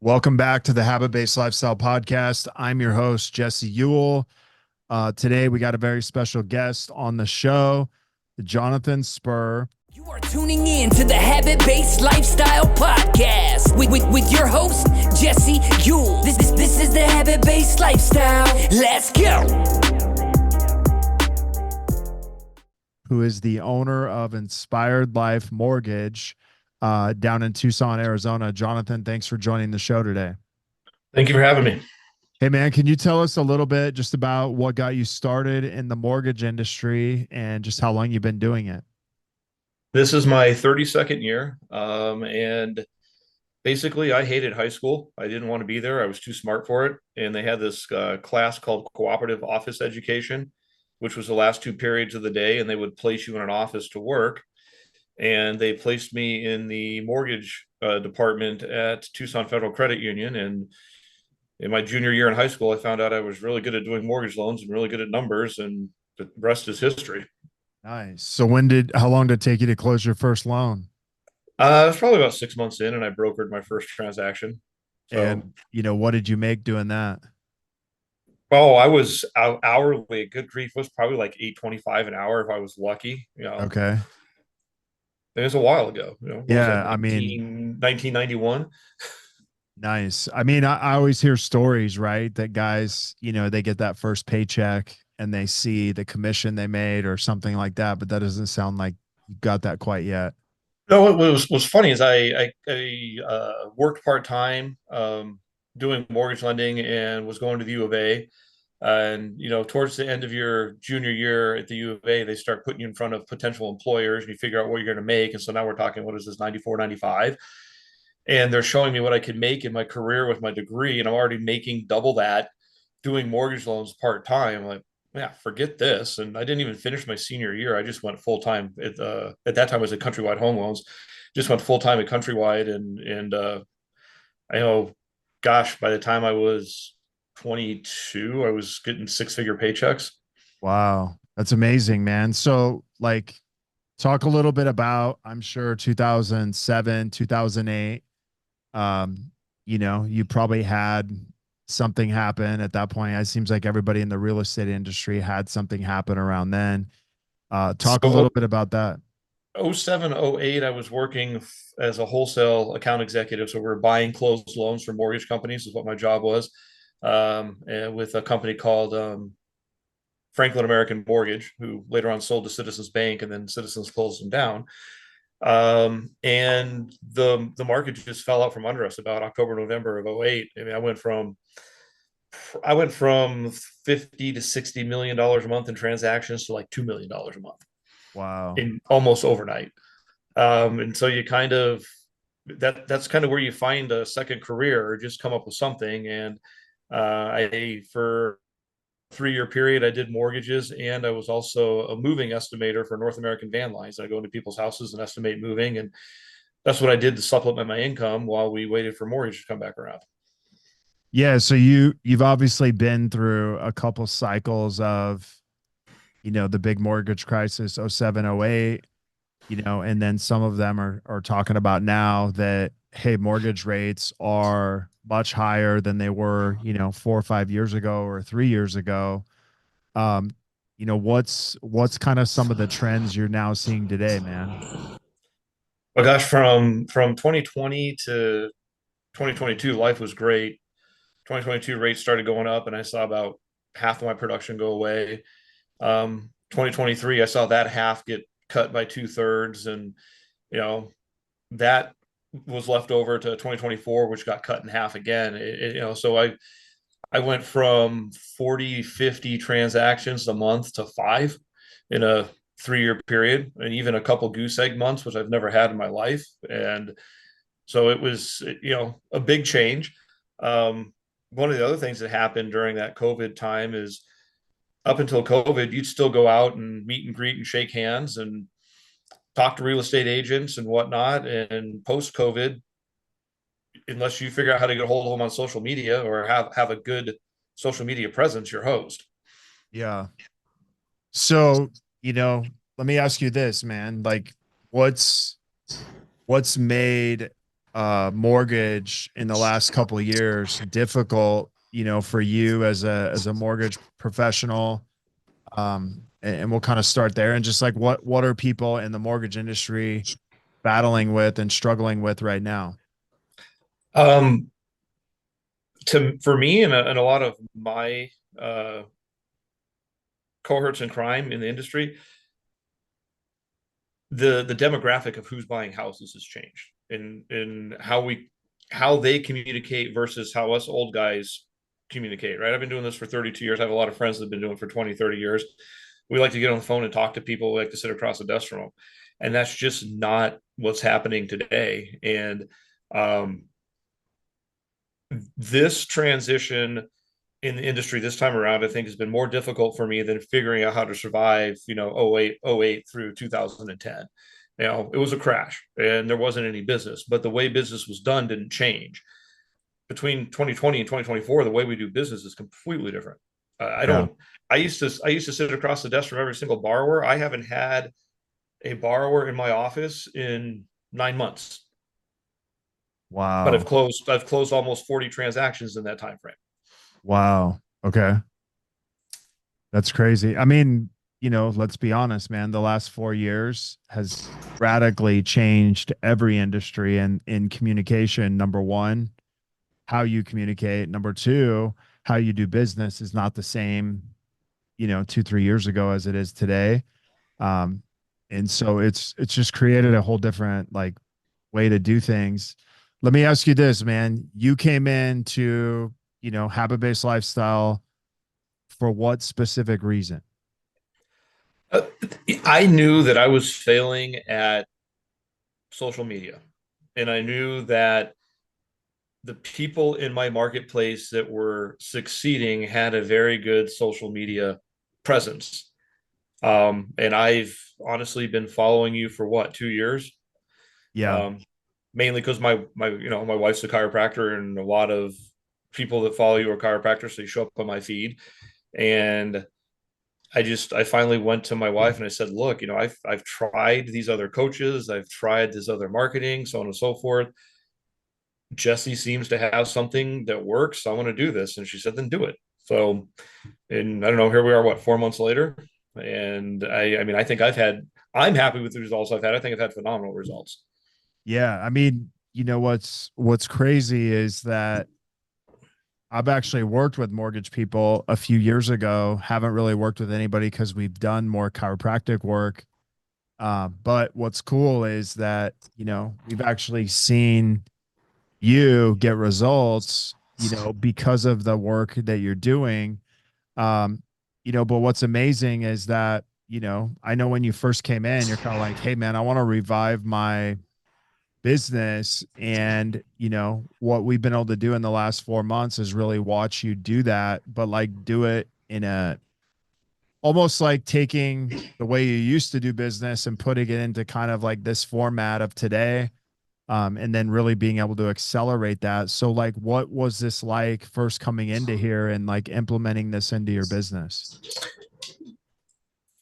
Welcome back to the Habit Based Lifestyle Podcast. I'm your host, Jesse Ewell. Today, we got a very special guest on the show, Jonathan Spurr. You are tuning in to the Habit Based Lifestyle Podcast with your host, Jesse Ewell. This is the Habit Based Lifestyle. Let's go. Who is the owner of Inspired Life Mortgage down in Tucson, Arizona. Jonathan, thanks for joining the show today. Thank you for having me. Hey, man, can you tell us a little bit just about what got you started in the mortgage industry and just how long you've been doing it? This is my 32nd year. And basically, I hated high school. I didn't want to be there. I was too smart for it. And they had this class called Cooperative Office Education, which was the last two periods of the day. And they would place you in an office to work. And they placed me in the mortgage department at Tucson Federal Credit Union. And in my junior year in high school, I found out I was really good at doing mortgage loans and really good at numbers, and the rest is history. Nice. So how long did it take you to close your first loan? It was probably about 6 months in, and I brokered my first transaction. So, And, what did you make doing that? oh, I was hourly. Good grief, was probably like 8.25 an hour if I was lucky. Okay. It was a while ago. What was Yeah. that, I mean, 1991? nice. I mean, I always hear stories, right? That guys, they get that first paycheck and they see the commission they made or something like that, but that doesn't sound like you got that quite yet. No, what was funny is I worked part time doing mortgage lending and was going to the U of A. And towards the end of your junior year at the U of A, they start putting you in front of potential employers, and you figure out what you're going to make. And so now we're talking, what is this, 94, 95? And they're showing me what I could make in my career with my degree, and I'm already making double that doing mortgage loans part time. Like, yeah, forget this. And I didn't even finish my senior year. I just went full time at that time it was at Countrywide Home Loans. Just went full time at Countrywide, and I know, gosh, by the time I was 22, I was getting six-figure paychecks. Wow. That's amazing, man. So, talk a little bit about, I'm sure, 2007, 2008. You probably had something happen at that point. It seems like everybody in the real estate industry had something happen around then. Talk a So little bit about that. '07, '08, I was working as a wholesale account executive. So we are buying closed loans for mortgage companies is what my job was, and with a company called Franklin American Mortgage, who later on sold to Citizens Bank, and then Citizens closed them down. And the market just fell out from under us about October, November of '08. I mean, I went from 50 to $60 million a month in transactions to like $2 million a month Wow. in almost overnight. And so you kind of that's kind of where you find a second career or just come up with something. And I for 3 year period, I did mortgages, and I was also a moving estimator for North American Van Lines. I go into people's houses and estimate moving, and that's what I did to supplement my income while we waited for mortgage to come back around. Yeah. So you've obviously been through a couple cycles of, the big mortgage crisis, '07, '08, and then some of them are talking about now that, hey, mortgage rates are much higher than they were, 4 or 5 years ago or 3 years ago. Um, what's kind of some of the trends you're now seeing today, man? But gosh, from 2020 to 2022, life was great. 2022 rates started going up, and I saw about half of my production go away. 2023, I saw that half get cut by two-thirds, and you know that was left over to 2024, which got cut in half again. So I went from 40, 50 transactions a month to five in a 3 year period, and even a couple goose egg months, which I've never had in my life. And so it was, a big change. One of the other things that happened during that COVID time is up until COVID, you'd still go out and meet and greet and shake hands and talk to real estate agents and whatnot. And post COVID, unless you figure out how to get a hold of them on social media or have a good social media presence, you're host. Yeah. So, let me ask you this, man. What's made mortgage in the last couple of years difficult, for you as a mortgage professional? And we'll kind of start there, and just like what are people in the mortgage industry battling with and struggling with right now? Um, for me and a lot of my uh, cohorts in crime in the industry, the demographic of who's buying houses has changed in how they communicate versus how us old guys communicate, right? I've been doing this for 32 years. I have a lot of friends that have been doing it for 20, 30 years. We like to get on the phone and talk to people. We like to sit across the desk from them. And that's just not what's happening today. And um, this transition in the industry this time around, I think, has been more difficult for me than figuring out how to survive, oh 08 through 2010. It was a crash and there wasn't any business, but the way business was done didn't change. Between 2020 and 2024, the way we do business is completely different. I Yeah. don't, I used to sit across the desk from every single borrower. I haven't had a borrower in my office in 9 months, but Wow. I've closed almost 40 transactions in that time frame. Wow. Okay. That's crazy. I mean, let's be honest, man. The last 4 years has radically changed every industry, and in communication. Number one, how you communicate. Number two, how you do business is not the same, 2, 3 years ago as it is today. Um, and so it's just created a whole different like way to do things. Let me ask you this, man. You came into, habit-based lifestyle for what specific reason? Uh, I knew that I was failing at social media, and I knew that the people in my marketplace that were succeeding had a very good social media presence. And I've honestly been following you for what, 2 years? Yeah. Um, Mainly because my wife's a chiropractor, and a lot of people that follow you are chiropractors, so you show up on my feed. And I finally went to my wife and I said, look, I've tried these other coaches, I've tried this other marketing, so on and so forth. Jesse seems to have something that works. So I want to do this. And she said, then do it. So, and I don't know, here we are, what, 4 months later. And I mean, I'm happy with the results I've had. I think I've had phenomenal results. Yeah. I mean, what's crazy is that I've actually worked with mortgage people a few years ago. Haven't really worked with anybody because we've done more chiropractic work. But what's cool is that, we've actually seen you get results, because of the work that you're doing. Um, but what's amazing is that, I know when you first came in, you're kind of like, hey man, I want to revive my business. And, what we've been able to do in the last 4 months is really watch you do that, but like do it in a almost like taking the way you used to do business and putting it into kind of like this format of today. And then really being able to accelerate that. So like, what was this like first coming into here and like implementing this into your business?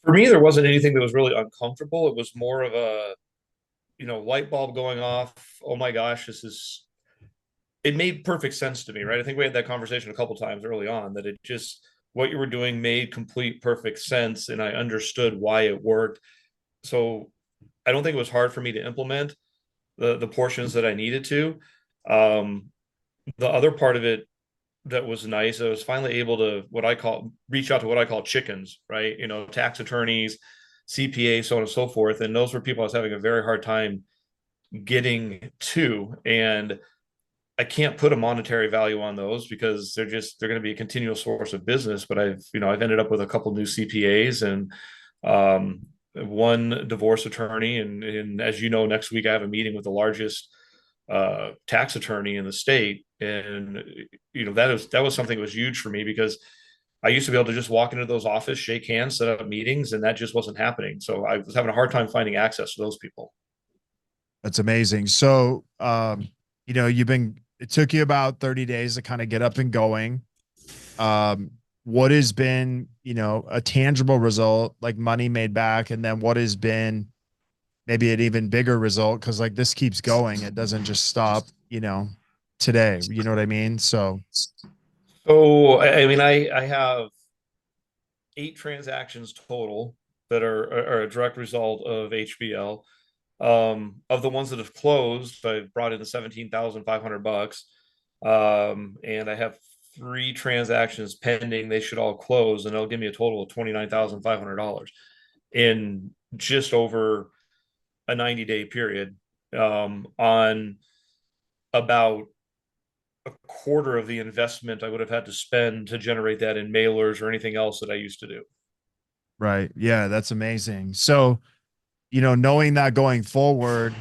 For me, there wasn't anything that was really uncomfortable. It was more of a, light bulb going off. Oh my gosh, it made perfect sense to me, right? I think we had that conversation a couple times early on, that it just, what you were doing made complete perfect sense. And I understood why it worked. So I don't think it was hard for me to implement the portions that I needed to. Um, the other part of it that was nice, I was finally able to reach out to what I call chickens, right? Tax attorneys, CPA, so on and so forth. And those were people I was having a very hard time getting to. And I can't put a monetary value on those because they're going to be a continual source of business. But I've ended up with a couple new CPAs and um, one divorce attorney. And as you know, next week I have a meeting with the largest tax attorney in the state. And, that was something that was huge for me because I used to be able to just walk into those offices, shake hands, set up meetings, and that just wasn't happening. So I was having a hard time finding access to those people. That's amazing. So, it took you about 30 days to kind of get up and going. What has been, a tangible result like money made back? And then what has been, maybe an even bigger result because like this keeps going. It doesn't just stop, today. You know what I mean? So So, I mean, I have 8 transactions total that are a direct result of HBL. Of the ones that have closed, I've brought in $17,500. And I have 3 transactions pending. They should all close, and they'll give me a total of $29,500 in just over a 90-day period. On about a quarter of the investment I would have had to spend to generate that in mailers or anything else that I used to do. right. Yeah, that's amazing. So, knowing that going forward,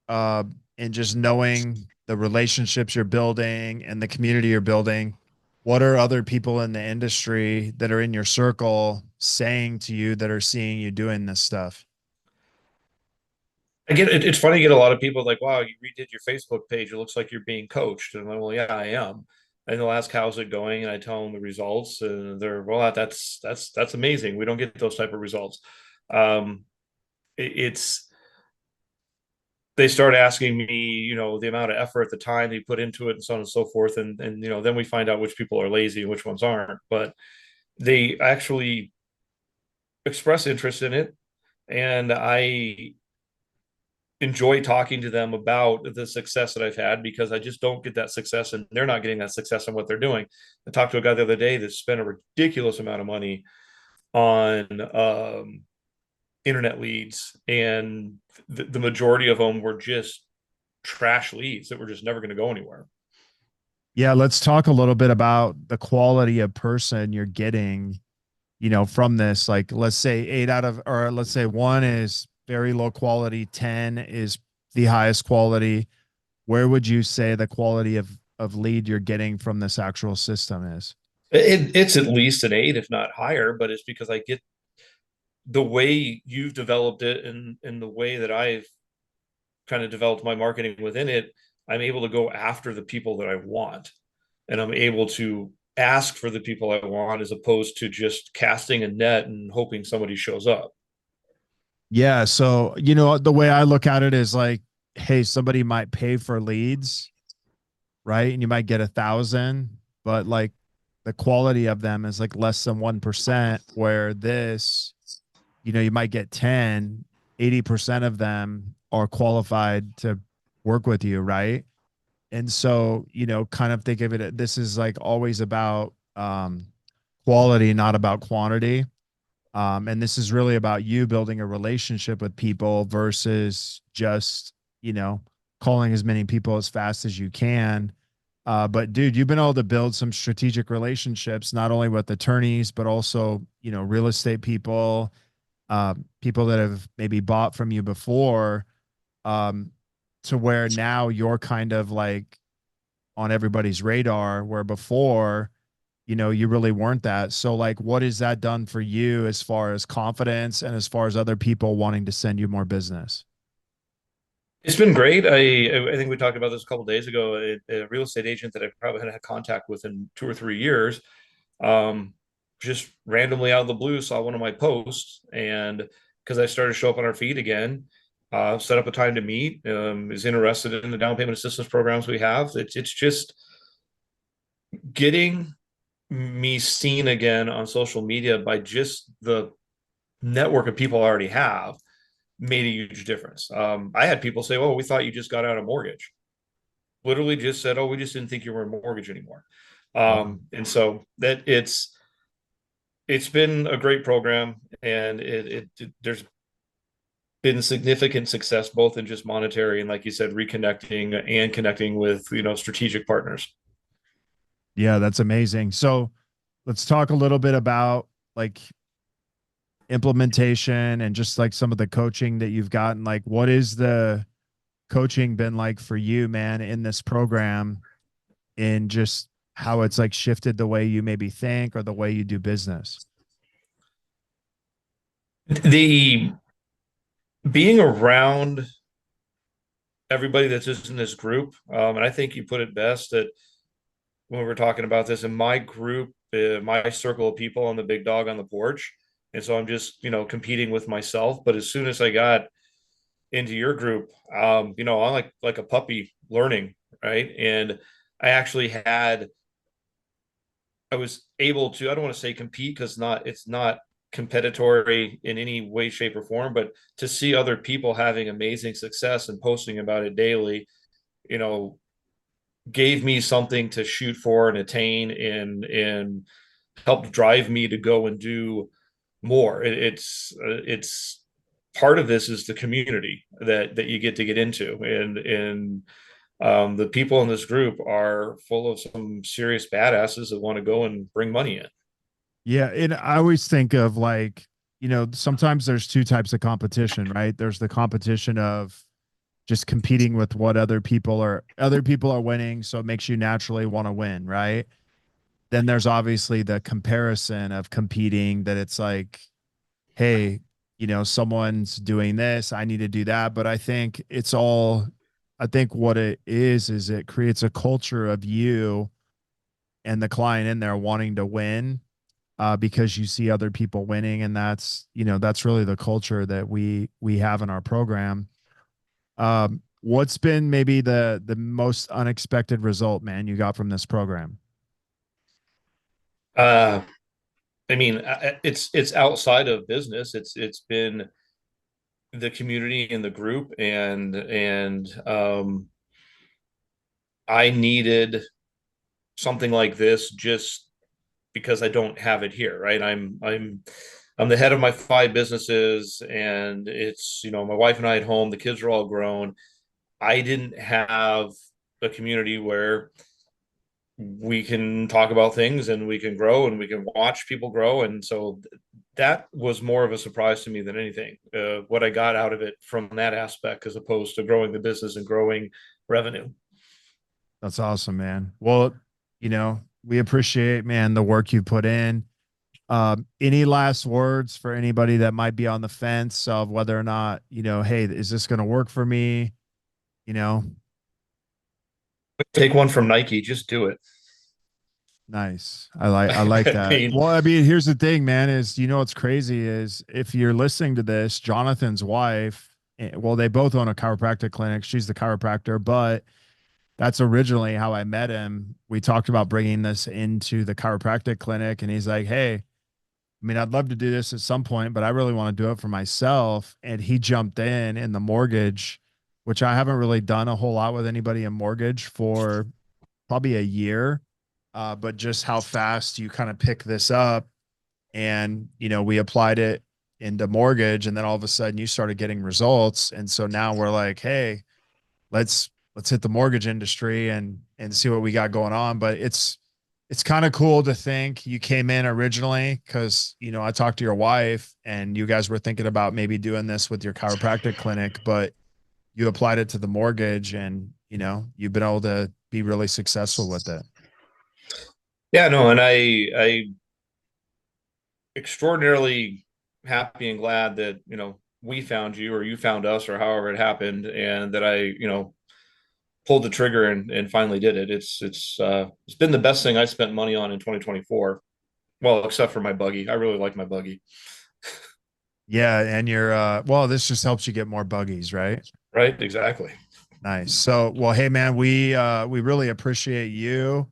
uh, and just knowing the relationships you're building and the community you're building, what are other people in the industry that are in your circle saying to you that are seeing you doing this stuff? I get it. It's funny to get a lot of people like, wow, you redid your Facebook page. It looks like you're being coached. And I'm like, well, yeah, I am. And they'll ask, how's it going? And I tell them the results. And they're, well, that's amazing. We don't get those type of results. Um, it's, they start asking me, the amount of effort, the time they put into it and so on and so forth. And, then we find out which people are lazy and which ones aren't, but they actually express interest in it. And I enjoy talking to them about the success that I've had because I just don't get that success and they're not getting that success in what they're doing. I talked to a guy the other day that spent a ridiculous amount of money on internet leads, and the majority of them were just trash leads that were just never going to go anywhere. Yeah, let's talk a little bit about the quality of person you're getting, from this. Like, let's say eight out of, or let's say one is very low quality, 10 is the highest quality. Where would you say the quality of lead you're getting from this actual system is? It's at least an 8, if not higher, but it's because I get the way you've developed it and the way that I've kind of developed my marketing within it. I'm able to go after the people that I want, and I'm able to ask for the people I want as opposed to just casting a net and hoping somebody shows up. Yeah. So, the way I look at it is like, hey, somebody might pay for leads, right? And you might get 1,000, but like the quality of them is like less than 1%, where this, you might get 10, 80% of them are qualified to work with you, right? And so, kind of think of it, this is like always about quality, not about quantity. And this is really about you building a relationship with people versus just, calling as many people as fast as you can. But dude, you've been able to build some strategic relationships, not only with attorneys, but also, real estate people, people that have maybe bought from you before, um, to where now you're kind of like on everybody's radar, where before, you really weren't that. So like, what has that done for you as far as confidence and as far as other people wanting to send you more business? It's been great. I think we talked about this a couple of days ago. A real estate agent that I probably hadn't had contact with in 2 or 3 years, um, just randomly out of the blue saw one of my posts, and because I started to show up on our feed again, set up a time to meet. Is interested in the down payment assistance programs we have. It's just getting me seen again on social media by just the network of people I already have made a huge difference. I had people say, "Oh, we thought you just got out of mortgage." Literally just said, "Oh, we just didn't think you were in mortgage anymore." Wow. And so that it's been a great program, and there's been significant success both in just monetary and, like you said, reconnecting and connecting with strategic partners. Yeah, that's amazing. So let's talk a little bit about like implementation and just like some of the coaching that you've gotten. Like, what is the coaching been like for you, man, in this program, in just how it's like shifted the way you maybe think or the way you do business? The being around everybody that's just in this group, and I think you put it best that when we were talking about this in my group, my circle of people, on the big dog on the porch. And so I'm just, competing with myself. But as soon as I got into your group, I'm like a puppy learning, right? And I actually had I was able to, I don't want to say compete because it's not competitory in any way, shape, or form, but to see other people having amazing success and posting about it daily, you know, gave me something to shoot for and attain and helped drive me to go and do more. It's part of this is the community that you get into, and the people in this group are full of some serious badasses that want to go and bring money in. Yeah, and I always think of like, sometimes there's two types of competition, right? There's the competition of just competing with what other people are winning, so it makes you naturally want to win, right? Then there's obviously the comparison of competing that it's like, hey, someone's doing this, I need to do that. But I think what it is it creates a culture of you and the client in there wanting to win, because you see other people winning. And that's really the culture that we have in our program. What's been maybe the most unexpected result, man, you got from this program? Uh, I mean, it's outside of business. It's been the community and the group, and I needed something like this just because I don't have it here, right? I'm the head of my 5 businesses, and it's my wife and I at home. The kids are all grown. I didn't have a community where we can talk about things and we can grow and we can watch people grow, and so that was more of a surprise to me than anything. What I got out of it from that aspect, as opposed to growing the business and growing revenue. That's awesome, man. Well, we appreciate, man, the work you put in. Any last words for anybody that might be on the fence of whether or not, hey, is this going to work for me? You know, Take one from Nike, just do it. Nice. I like I that. mean, Well, I mean, here's the thing, man, is what's crazy is if you're listening to this, Jonathan's wife, well, they both own a chiropractic clinic. She's the chiropractor, but that's originally how I met him. We talked about bringing this into the chiropractic clinic, and he's like, hey, I mean, I'd love to do this at some point, but I really want to do it for myself. And he jumped in the mortgage, which I haven't really done a whole lot with anybody in mortgage for probably a year. But just how fast you kind of pick this up, and, we applied it into mortgage, and then all of a sudden you started getting results. And so now we're like, hey, let's hit the mortgage industry and see what we got going on. But it's kind of cool to think you came in originally because, I talked to your wife and you guys were thinking about maybe doing this with your chiropractic clinic, but you applied it to the mortgage, and, you've been able to be really successful with it. yeah, no, and I extraordinarily happy and glad that we found you, or you found us, or however it happened, and that I pulled the trigger and finally did it. It's been the best thing I spent money on in 2024. Well, except for my buggy. I really like my buggy. Yeah. And well, this just helps you get more buggies, right? Right, exactly. Nice. So, well, hey man, we really appreciate you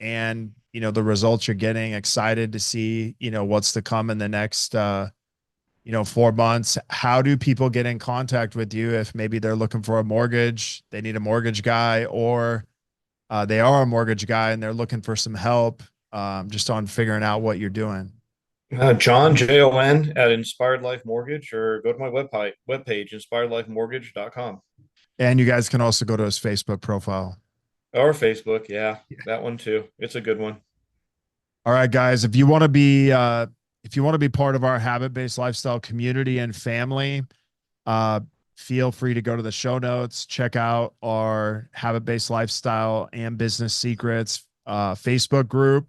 and, the results you're getting. Excited to see, what's to come in the next, 4 months. How do people get in contact with you if maybe they're looking for a mortgage, they need a mortgage guy, or they are a mortgage guy and they're looking for some help, just on figuring out what you're doing? John, Jon, at Inspired Life Mortgage, or go to my webpage, inspiredlifemortgage.com. And you guys can also go to his Facebook profile. Or Facebook. Yeah, that one too. It's a good one. All right, guys, if you want to be part of our habit-based lifestyle community and family, feel free to go to the show notes, check out our habit-based lifestyle and business secrets Facebook group,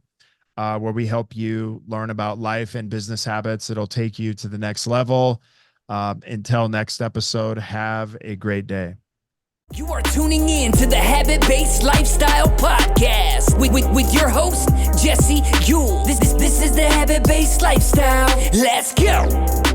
where we help you learn about life and business habits that'll take you to the next level. Until next episode, have a great day. You are tuning in to the Habit-Based Lifestyle Podcast with your host, Jesse Ewell. This is the Habit-Based Lifestyle. Let's go.